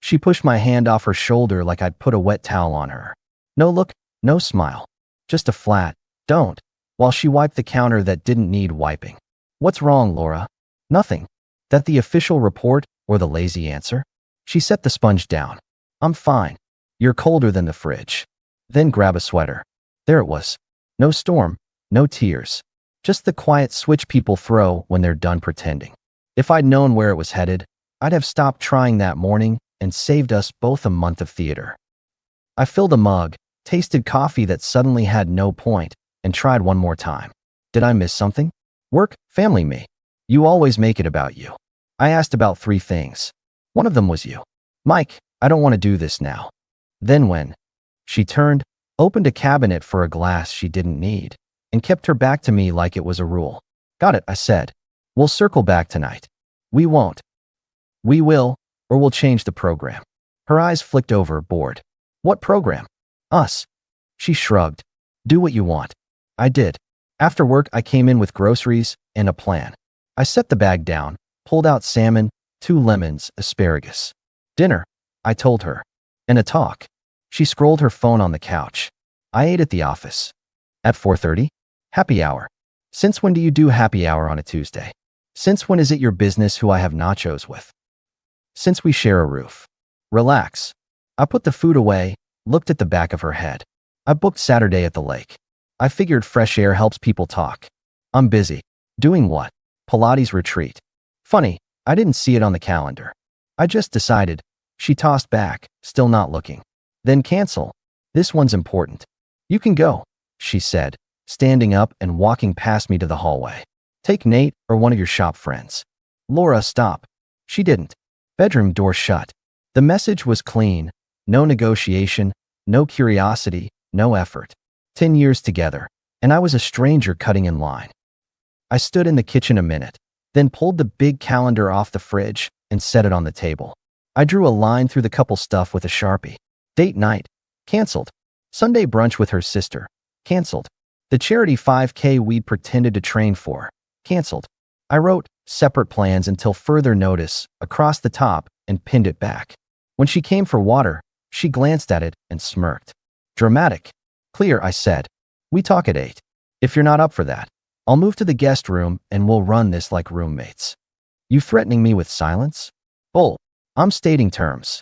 She pushed my hand off her shoulder like I'd put a wet towel on her. No look, no smile. Just a flat, don't, while she wiped the counter that didn't need wiping. What's wrong, Laura? Nothing. That the official report or the lazy answer? She set the sponge down. I'm fine. You're colder than the fridge. Then grab a sweater. There it was. No storm, no tears. Just the quiet switch people throw when they're done pretending. If I'd known where it was headed, I'd have stopped trying that morning and saved us both a month of theater. I filled a mug, tasted coffee that suddenly had no point, and tried one more time. Did I miss something? Work, family, me. You always make it about you. I asked about 3 things. One of them was you. Mike, I don't want to do this now. Then when? She turned, opened a cabinet for a glass she didn't need, and kept her back to me like it was a rule. Got it, I said. We'll circle back tonight. We won't. We will, or we'll change the program. Her eyes flicked over, bored. What program? Us. She shrugged. Do what you want. I did. After work, I came in with groceries and a plan. I set the bag down, pulled out salmon, 2 lemons, asparagus. Dinner, I told her. And a talk. She scrolled her phone on the couch. I ate at the office. At 4:30? Happy hour. Since when do you do happy hour on a Tuesday? Since when is it your business who I have nachos with? Since we share a roof. Relax. I put the food away, looked at the back of her head. I booked Saturday at the lake. I figured fresh air helps people talk. I'm busy. Doing what? Pilates retreat. Funny, I didn't see it on the calendar. I just decided. She tossed back, still not looking. Then cancel. This one's important. You can go, she said, standing up and walking past me to the hallway. Take Nate or one of your shop friends. Laura, stop. She didn't. Bedroom door shut. The message was clean. No negotiation, no curiosity, no effort. 10 years together, and I was a stranger cutting in line. I stood in the kitchen a minute, then pulled the big calendar off the fridge and set it on the table. I drew a line through the couple stuff with a Sharpie. Date night. Canceled. Sunday brunch with her sister. Canceled. The charity 5K we'd pretended to train for. Canceled. I wrote separate plans until further notice across the top and pinned it back. When she came for water, she glanced at it and smirked. Dramatic. Clear, I said. We talk at 8. If you're not up for that, I'll move to the guest room and we'll run this like roommates. You threatening me with silence? Bull. I'm stating terms.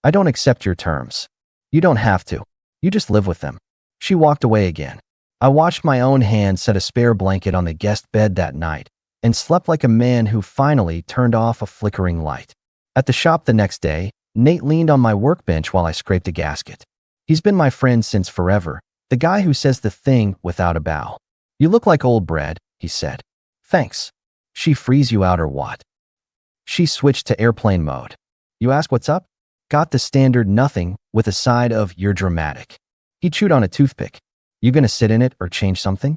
I don't accept your terms. You don't have to. You just live with them. She walked away again. I watched my own hand set a spare blanket on the guest bed that night and slept like a man who finally turned off a flickering light. At the shop the next day, Nate leaned on my workbench while I scraped a gasket. He's been my friend since forever, the guy who says the thing without a bow. You look like old bread, he said. Thanks. She freeze you out or what? She switched to airplane mode. You ask what's up? Got the standard nothing with a side of you're dramatic. He chewed on a toothpick. You gonna sit in it or change something?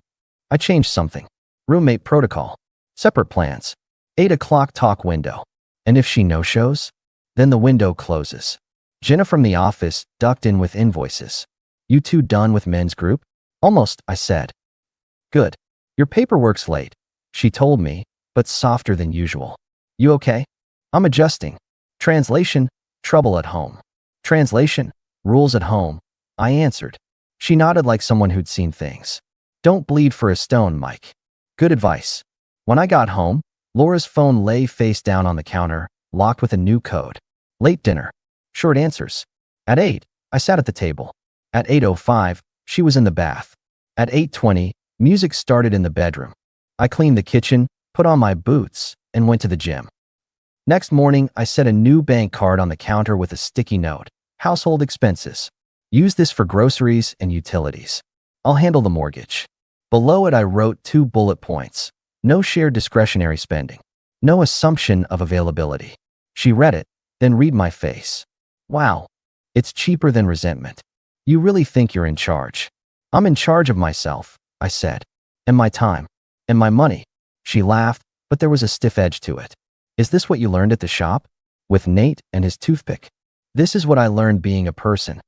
I changed something. Roommate protocol. Separate plans. 8 o'clock talk window. And if she no-shows? Then the window closes. Jenna from the office ducked in with invoices. You two done with men's group? Almost, I said. Good. Your paperwork's late, she told me, but softer than usual. You okay? I'm adjusting. Translation, trouble at home. Translation, rules at home, I answered. She nodded like someone who'd seen things. Don't bleed for a stone, Mike. Good advice. When I got home, Laura's phone lay face down on the counter, locked with a new code. Late dinner. Short answers. At 8, I sat at the table. At 8:05, she was in the bath. At 8:20, music started in the bedroom. I cleaned the kitchen, put on my boots, and went to the gym. Next morning, I set a new bank card on the counter with a sticky note. Household expenses. Use this for groceries and utilities. I'll handle the mortgage. Below it, I wrote 2 bullet points. No shared discretionary spending. No assumption of availability. She read it, then read my face. Wow. It's cheaper than resentment. You really think you're in charge. I'm in charge of myself, I said. And my time. And my money. She laughed, but there was a stiff edge to it. Is this what you learned at the shop? With Nate and his toothpick? This is what I learned being a person.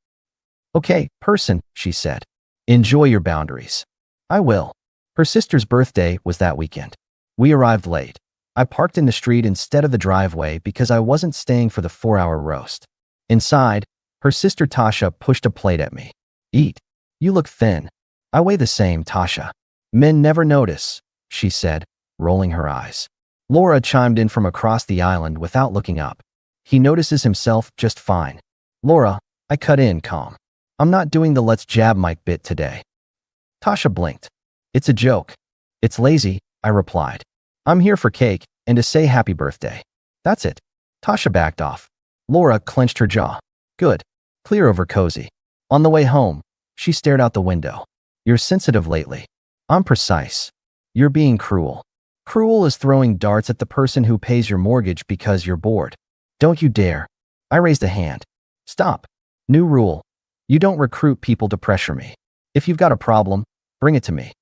Okay, person, she said. Enjoy your boundaries. I will. Her sister's birthday was that weekend. We arrived late. I parked in the street instead of the driveway because I wasn't staying for the 4-hour roast. Inside, her sister Tasha pushed a plate at me. Eat. You look thin. I weigh the same, Tasha. Men never notice, she said, rolling her eyes. Laura chimed in from across the island without looking up. He notices himself just fine. Laura, I cut in, calm. I'm not doing the let's jab Mike bit today. Tasha blinked. It's a joke. It's lazy, I replied. I'm here for cake and to say happy birthday. That's it. Tasha backed off. Laura clenched her jaw. Good. Clear over cozy. On the way home, she stared out the window. You're sensitive lately. I'm precise. You're being cruel. Cruel is throwing darts at the person who pays your mortgage because you're bored. Don't you dare. I raised a hand. Stop. New rule. You don't recruit people to pressure me. If you've got a problem, bring it to me.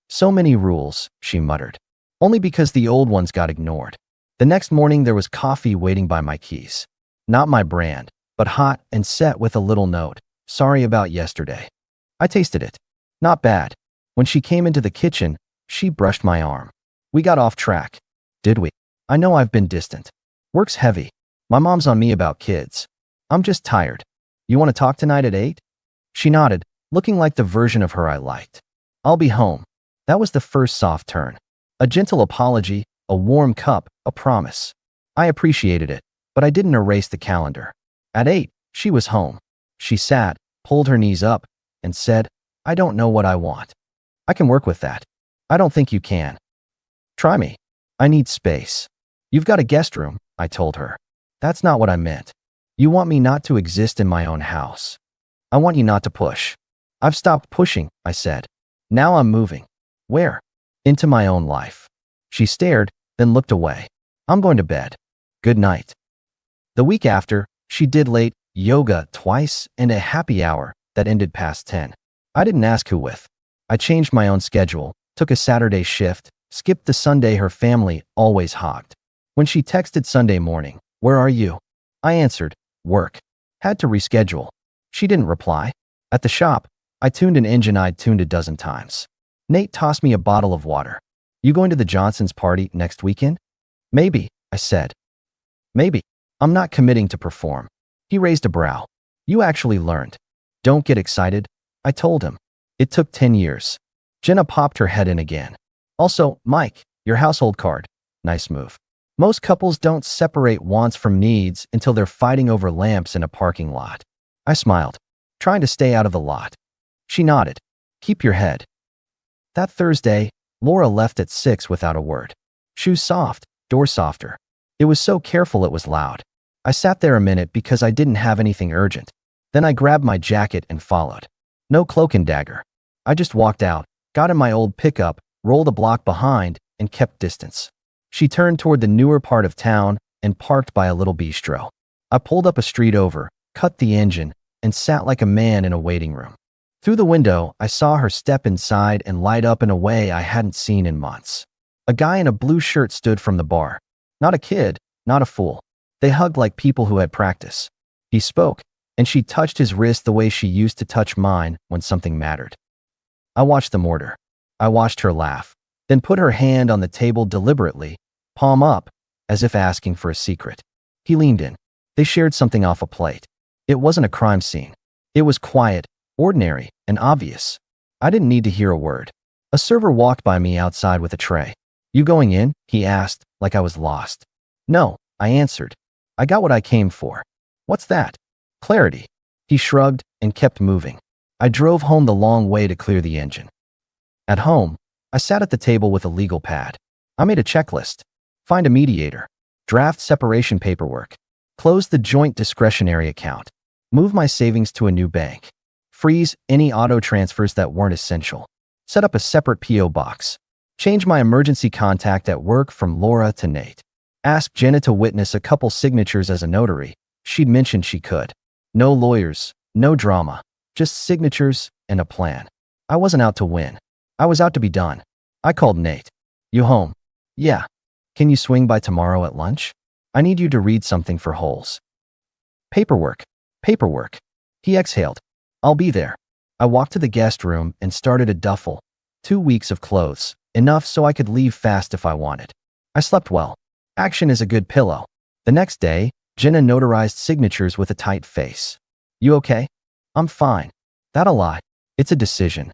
So many rules, she muttered. Only because the old ones got ignored. The next morning there was coffee waiting by my keys. Not my brand, but hot and set with a little note. Sorry about yesterday. I tasted it. Not bad. When she came into the kitchen, she brushed my arm. We got off track. Did we? I know I've been distant. Work's heavy. My mom's on me about kids. I'm just tired. You want to talk tonight at 8? She nodded, looking like the version of her I liked. I'll be home. That was the first soft turn. A gentle apology, a warm cup, a promise. I appreciated it, but I didn't erase the calendar. At 8, she was home. She sat, pulled her knees up, and said, I don't know what I want. I can work with that. I don't think you can. Try me. I need space. You've got a guest room, I told her. That's not what I meant. You want me not to exist in my own house. I want you not to push. I've stopped pushing, I said. Now I'm moving. Where? Into my own life. She stared, then looked away. I'm going to bed. Good night. The week after, she did late yoga twice and a happy hour that ended past 10. I didn't ask who with. I changed my own schedule, took a Saturday shift, skipped the Sunday her family always hogged. When she texted Sunday morning, where are you? I answered, work. Had to reschedule. She didn't reply. At the shop, I tuned an engine I'd tuned a dozen times. Nate tossed me a bottle of water. You going to the Johnsons' party next weekend? Maybe, I said. Maybe. I'm not committing to perform. He raised a brow. You actually learned. Don't get excited, I told him. It took 10 years. Jenna popped her head in again. Also, Mike, your household card. Nice move. Most couples don't separate wants from needs until they're fighting over lamps in a parking lot. I smiled, trying to stay out of the lot. She nodded. Keep your head. That Thursday, Laura left at 6 without a word. Shoes soft, door softer. It was so careful it was loud. I sat there a minute because I didn't have anything urgent. Then I grabbed my jacket and followed. No cloak and dagger. I just walked out, got in my old pickup, rolled a block behind, and kept distance. She turned toward the newer part of town and parked by a little bistro. I pulled up a street over, cut the engine, and sat like a man in a waiting room. Through the window, I saw her step inside and light up in a way I hadn't seen in months. A guy in a blue shirt stood from the bar. Not a kid, not a fool. They hugged like people who had practice. He spoke, and she touched his wrist the way she used to touch mine when something mattered. I watched them order. I watched her laugh, then put her hand on the table deliberately, palm up, as if asking for a secret. He leaned in. They shared something off a plate. It wasn't a crime scene. It was quiet, ordinary, and obvious. I didn't need to hear a word. A server walked by me outside with a tray. You going in? He asked, like I was lost. No, I answered. I got what I came for. What's that? Clarity. He shrugged and kept moving. I drove home the long way to clear the engine. At home, I sat at the table with a legal pad. I made a checklist. Find a mediator. Draft separation paperwork. Close the joint discretionary account. Move my savings to a new bank. Freeze any auto transfers that weren't essential. Set up a separate P.O. box. Change my emergency contact at work from Laura to Nate. Ask Jenna to witness a couple signatures as a notary. She'd mentioned she could. No lawyers, no drama. Just signatures and a plan. I wasn't out to win. I was out to be done. I called Nate. You home? Yeah. Can you swing by tomorrow at lunch? I need you to read something for Holes. Paperwork. Paperwork. He exhaled. I'll be there. I walked to the guest room and started a duffel. 2 weeks of clothes. Enough so I could leave fast if I wanted. I slept well. Action is a good pillow. The next day, Jenna notarized signatures with a tight face. You okay? I'm fine. That a lie. It's a decision.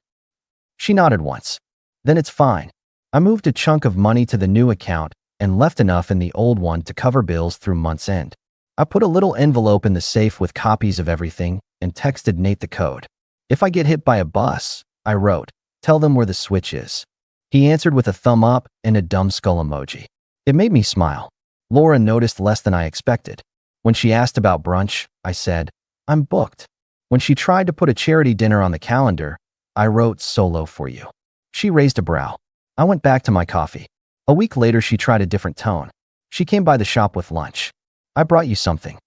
She nodded once. Then it's fine. I moved a chunk of money to the new account and left enough in the old one to cover bills through month's end. I put a little envelope in the safe with copies of everything and texted Nate the code. If I get hit by a bus, I wrote, tell them where the switch is. He answered with a thumb up and a dumb skull emoji. It made me smile. Laura noticed less than I expected. When she asked about brunch, I said, I'm booked. When she tried to put a charity dinner on the calendar, I wrote solo for you. She raised a brow. I went back to my coffee. A week later, she tried a different tone. She came by the shop with lunch. I brought you something.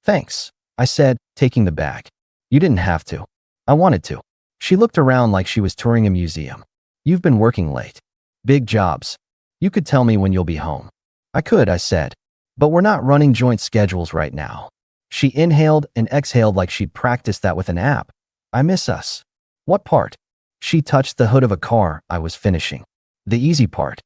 Thanks, I said, taking the bag. You didn't have to. I wanted to. She looked around like she was touring a museum. You've been working late. Big jobs. You could tell me when you'll be home. I could, I said. But we're not running joint schedules right now. She inhaled and exhaled like she'd practiced that with an app. I miss us. What part? She touched the hood of a car I was finishing. The easy part.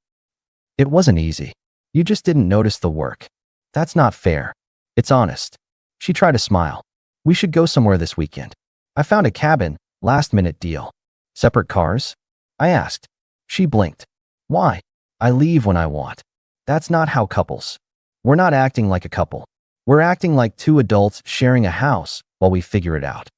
It wasn't easy. You just didn't notice the work. That's not fair. It's honest. She tried to smile. We should go somewhere this weekend. I found a cabin, last-minute deal. Separate cars? I asked. She blinked. Why? I leave when I want. That's not how couples. We're not acting like a couple. We're acting like two adults sharing a house while we figure it out.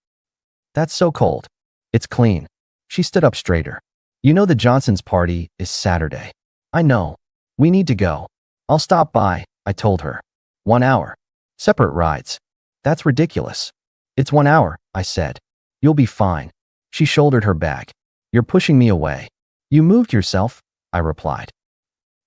That's so cold. It's clean. She stood up straighter. You know the Johnson's party is Saturday. I know. We need to go. I'll stop by, I told her. 1 hour. Separate rides. That's ridiculous. It's 1 hour, I said. You'll be fine. She shouldered her bag. You're pushing me away. You moved yourself, I replied.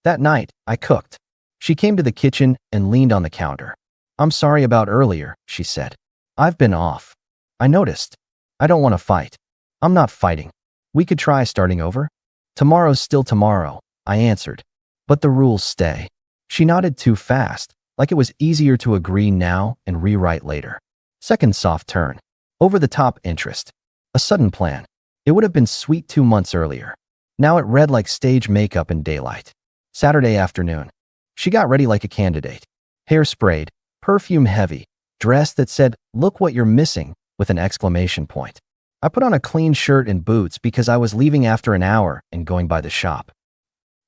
That night, I cooked. She came to the kitchen and leaned on the counter. I'm sorry about earlier, she said. I've been off. I noticed. I don't want to fight. I'm not fighting. We could try starting over. Tomorrow's still tomorrow, I answered. But the rules stay. She nodded too fast, like it was easier to agree now and rewrite later. Second soft turn. Over the top interest. A sudden plan. It would have been sweet 2 months earlier. Now it read like stage makeup in daylight. Saturday afternoon. She got ready like a candidate. Hair sprayed, perfume heavy, dress that said, look what you're missing, with an exclamation point. I put on a clean shirt and boots because I was leaving after an hour and going by the shop.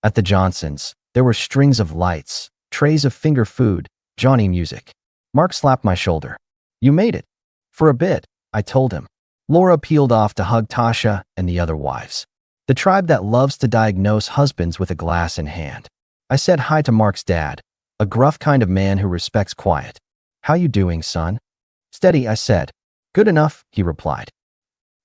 At the Johnsons, there were strings of lights, trays of finger food, Johnny music. Mark slapped my shoulder. You made it. For a bit, I told him. Laura peeled off to hug Tasha and the other wives. The tribe that loves to diagnose husbands with a glass in hand. I said hi to Mark's dad, a gruff kind of man who respects quiet. How you doing, son? Steady, I said. Good enough, he replied.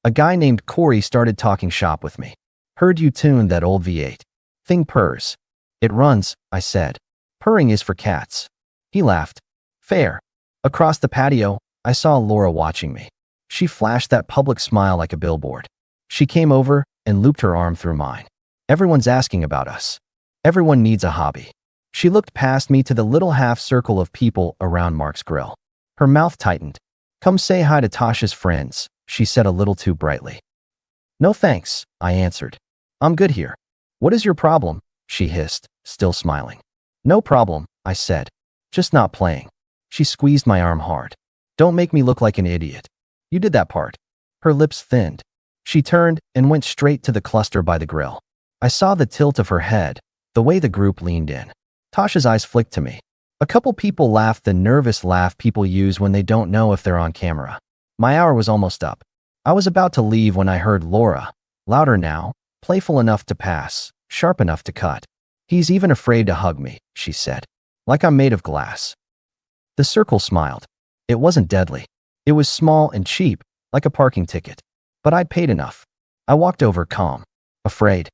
A guy named Corey started talking shop with me. Heard you tuned that old V8. Thing purrs. It runs, I said. Purring is for cats. He laughed. Fair. Across the patio, I saw Laura watching me. She flashed that public smile like a billboard. She came over and looped her arm through mine. Everyone's asking about us. Everyone needs a hobby. She looked past me to the little half circle of people around Mark's grill. Her mouth tightened. Come say hi to Tasha's friends, she said a little too brightly. No thanks, I answered. I'm good here. What is your problem? She hissed, still smiling. No problem, I said. Just not playing. She squeezed my arm hard. Don't make me look like an idiot. You did that part. Her lips thinned. She turned and went straight to the cluster by the grill. I saw the tilt of her head, the way the group leaned in. Tasha's eyes flicked to me. A couple people laughed the nervous laugh people use when they don't know if they're on camera. My hour was almost up. I was about to leave when I heard Laura, louder now, playful enough to pass, sharp enough to cut. He's even afraid to hug me, she said. Like I'm made of glass. The circle smiled. It wasn't deadly. It was small and cheap, like a parking ticket. But I'd paid enough. I walked over calm. Afraid?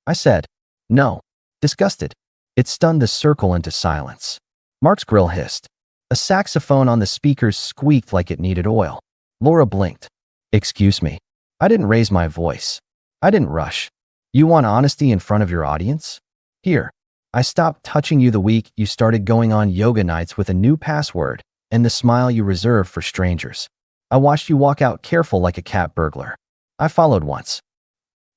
I said. No. Disgusted. It stunned the circle into silence. Mark's grill hissed. A saxophone on the speakers squeaked like it needed oil. Laura blinked. Excuse me. I didn't raise my voice. I didn't rush. You want honesty in front of your audience? Here. I stopped touching you the week you started going on yoga nights with a new password and the smile you reserve for strangers. I watched you walk out careful like a cat burglar. I followed once.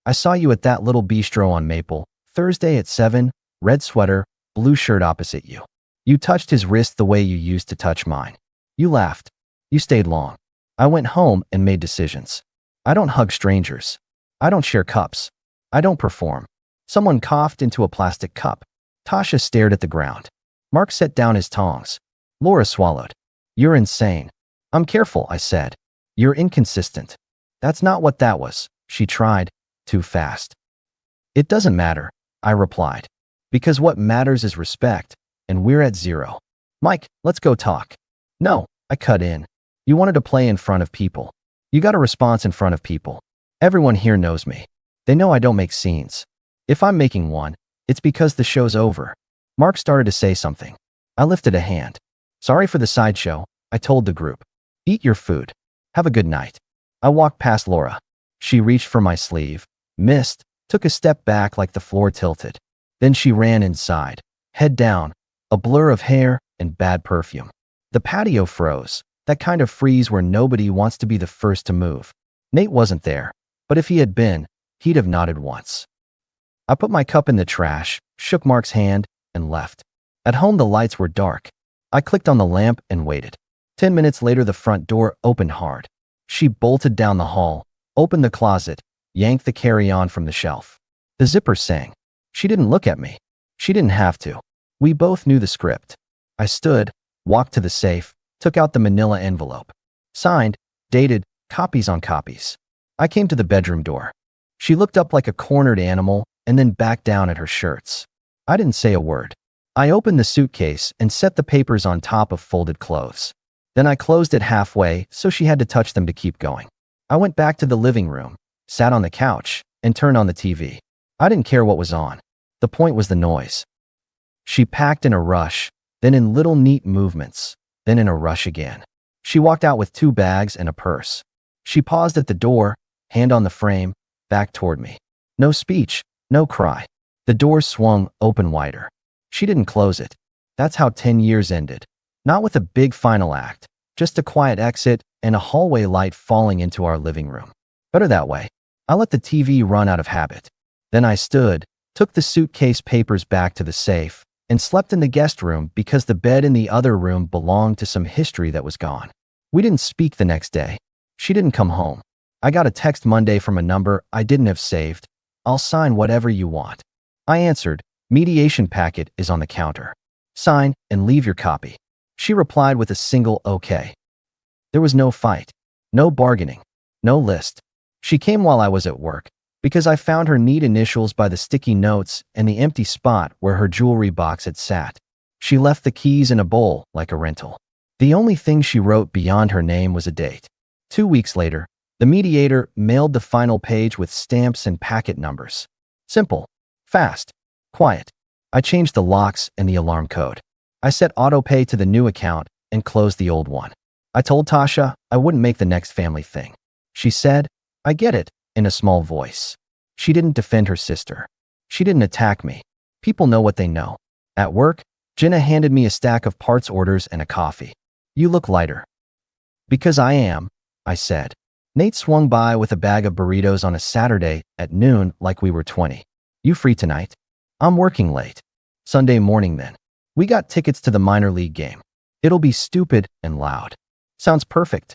I saw you at that little bistro on Maple, Thursday at 7, red sweater, blue shirt opposite you. You touched his wrist the way you used to touch mine. You laughed. You stayed long. I went home and made decisions. I don't hug strangers. I don't share cups. I don't perform. Someone coughed into a plastic cup. Tasha stared at the ground. Mark set down his tongs. Laura swallowed. You're insane. I'm careful, I said. You're inconsistent. That's not what that was. She tried. Too fast. It doesn't matter, I replied. Because what matters is respect, and we're at 0. Mike, let's go talk. No, I cut in. You wanted to play in front of people. You got a response in front of people. Everyone here knows me. They know I don't make scenes. If I'm making one, it's because the show's over. Mark started to say something. I lifted a hand. Sorry for the sideshow, I told the group. Eat your food. Have a good night. I walked past Laura. She reached for my sleeve, missed, took a step back like the floor tilted. Then she ran inside, head down, a blur of hair and bad perfume. The patio froze, that kind of freeze where nobody wants to be the first to move. Nate wasn't there, but if he had been, he'd have nodded once. I put my cup in the trash, shook Mark's hand, and left. At home the lights were dark. I clicked on the lamp and waited. 10 minutes later the front door opened hard. She bolted down the hall, opened the closet, yanked the carry-on from the shelf. The zipper sang. She didn't look at me. She didn't have to. We both knew the script. I stood, walked to the safe, took out the manila envelope. Signed, dated, copies on copies. I came to the bedroom door. She looked up like a cornered animal and then back down at her shirts. I didn't say a word. I opened the suitcase and set the papers on top of folded clothes. Then I closed it halfway so she had to touch them to keep going. I went back to the living room, sat on the couch, and turned on the TV. I didn't care what was on. The point was the noise. She packed in a rush, then in little neat movements, then in a rush again. She walked out with 2 bags and a purse. She paused at the door, hand on the frame, back toward me. No speech, no cry. The door swung open wider. She didn't close it. That's how 10 years ended. Not with a big final act, just a quiet exit and a hallway light falling into our living room. Better that way. I let the TV run out of habit. Then I stood, took the suitcase papers back to the safe, and slept in the guest room because the bed in the other room belonged to some history that was gone. We didn't speak the next day. She didn't come home. I got a text Monday from a number I didn't have saved. I'll sign whatever you want. I answered, mediation packet is on the counter. Sign and leave your copy. She replied with a single okay. There was no fight, no bargaining, no list. She came while I was at work, because I found her neat initials by the sticky notes and the empty spot where her jewelry box had sat. She left the keys in a bowl like a rental. The only thing she wrote beyond her name was a date. 2 weeks later, the mediator mailed the final page with stamps and packet numbers. Simple, fast, quiet. I changed the locks and the alarm code. I set autopay to the new account and closed the old one. I told Tasha I wouldn't make the next family thing. She said, I get it, in a small voice. She didn't defend her sister. She didn't attack me. People know what they know. At work, Jenna handed me a stack of parts orders and a coffee. You look lighter. Because I am, I said. Nate swung by with a bag of burritos on a Saturday at noon like we were 20. You free tonight? I'm working late. Sunday morning then. We got tickets to the minor league game. It'll be stupid and loud. Sounds perfect.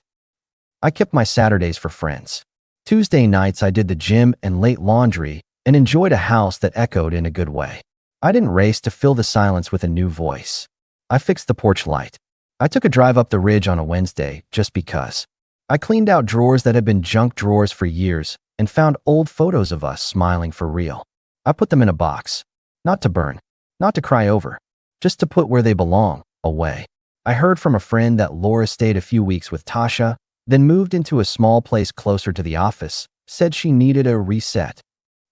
I kept my Saturdays for friends. Tuesday nights I did the gym and late laundry and enjoyed a house that echoed in a good way. I didn't race to fill the silence with a new voice. I fixed the porch light. I took a drive up the ridge on a Wednesday just because. I cleaned out drawers that had been junk drawers for years and found old photos of us smiling for real. I put them in a box. Not to burn. Not to cry over. Just to put where they belong, away. I heard from a friend that Laura stayed a few weeks with Tasha, then moved into a small place closer to the office, said she needed a reset.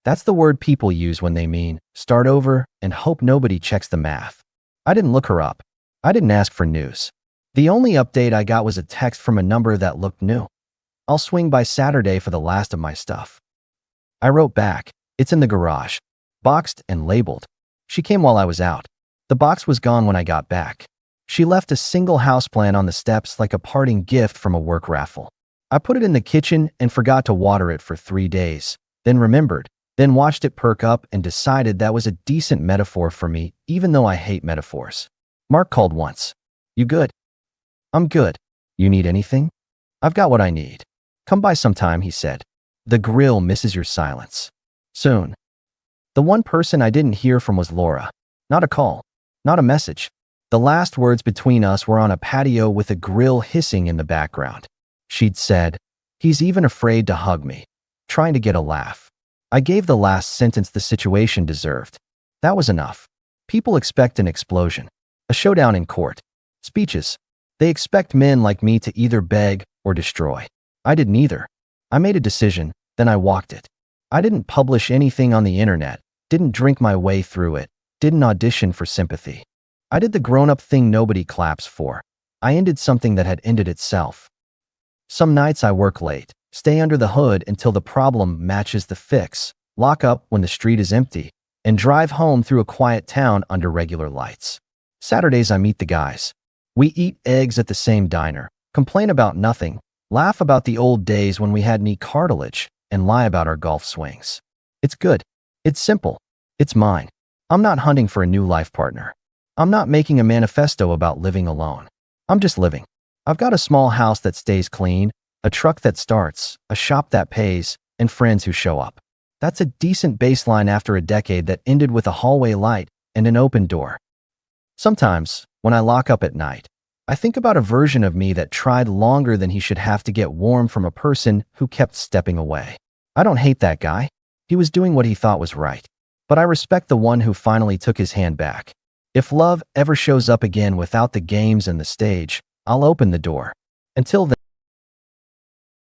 That's the word people use when they mean start over and hope nobody checks the math. I didn't look her up. I didn't ask for news. The only update I got was a text from a number that looked new. I'll swing by Saturday for the last of my stuff. I wrote back, it's in the garage, boxed and labeled. She came while I was out. The box was gone when I got back. She left a single houseplant on the steps like a parting gift from a work raffle. I put it in the kitchen and forgot to water it for 3 days, then remembered, then watched it perk up and decided that was a decent metaphor for me, even though I hate metaphors. Mark called once. You good? I'm good. You need anything? I've got what I need. Come by sometime, he said. The grill misses your silence. Soon. The one person I didn't hear from was Laura. Not a call. Not a message. The last words between us were on a patio with a grill hissing in the background. She'd said, "He's even afraid to hug me," trying to get a laugh. I gave the last sentence the situation deserved. That was enough. People expect an explosion. A showdown in court. Speeches. They expect men like me to either beg or destroy. I did neither. I made a decision, then I walked it. I didn't publish anything on the internet, didn't drink my way through it, didn't audition for sympathy. I did the grown-up thing nobody claps for. I ended something that had ended itself. Some nights I work late, stay under the hood until the problem matches the fix, lock up when the street is empty, and drive home through a quiet town under regular lights. Saturdays I meet the guys. We eat eggs at the same diner, complain about nothing, laugh about the old days when we had knee cartilage, and lie about our golf swings. It's good. It's simple. It's mine. I'm not hunting for a new life partner. I'm not making a manifesto about living alone. I'm just living. I've got a small house that stays clean, a truck that starts, a shop that pays, and friends who show up. That's a decent baseline after a decade that ended with a hallway light and an open door. Sometimes, when I lock up at night, I think about a version of me that tried longer than he should have to get warm from a person who kept stepping away. I don't hate that guy. He was doing what he thought was right. But I respect the one who finally took his hand back. If love ever shows up again without the games and the stage, I'll open the door. Until then,